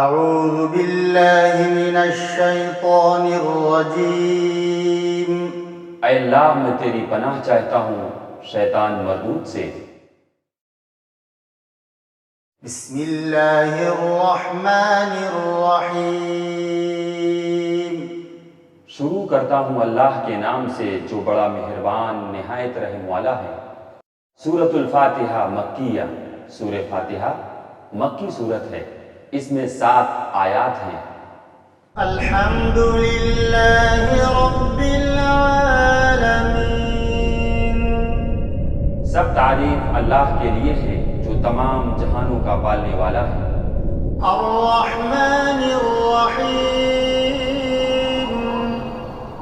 اعوذ باللہ من الشیطان الرجیم۔ اے اللہ میں تیری پناہ چاہتا ہوں شیطان مردود سے۔ بسم اللہ الرحمن الرحیم۔ شروع کرتا ہوں اللہ کے نام سے جو بڑا مہربان نہایت رحم والا ہے۔ سورۃ الفاتحہ مکیہ، سورہ فاتحہ مکی سورت ہے، اس میں 7 آیات ہیں۔ الحمد للہ رب العالمین۔ سب تعریف اللہ کے لیے ہے جو تمام جہانوں کا پالنے والا ہے۔ الرحمن الرحیم۔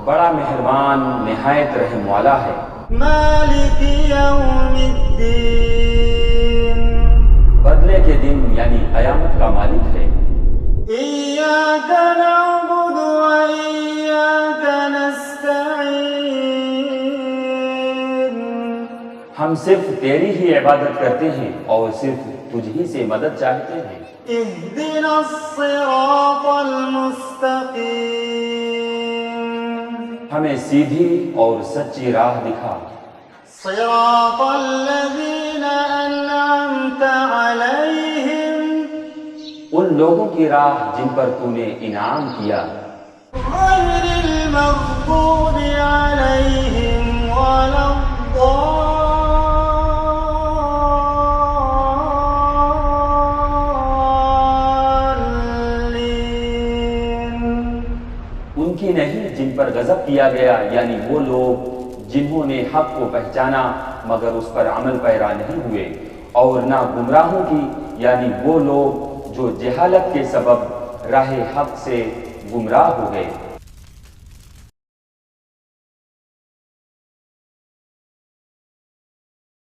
بڑا مہربان نہایت رحم والا ہے۔ مالک یوم الدین۔ بدلے کے دن یعنی قیامت کا مالک ہے۔ ایاک نعبد و ایاک نستعین۔ ہم صرف تیری ہی عبادت کرتے ہیں اور صرف تجھ ہی سے مدد چاہتے ہیں۔ اہدنا الصراط المستقیم۔ ہمیں سیدھی اور سچی راہ دکھا۔ صراط الذین انعمت علیہم۔ ان لوگوں کی راہ جن پر تو نے انعام کیا۔ غیر المغضوب علیہم ولا الضالین۔ ان کی نہیں جن پر غضب کیا گیا، یعنی وہ لوگ جنہوں نے حق کو پہچانا مگر اس پر عمل پیرا نہیں ہوئے، اور نہ گمراہوں کی یعنی وہ لوگ جو جہالت کے سبب راہ حق سے گمراہ ہو گئے۔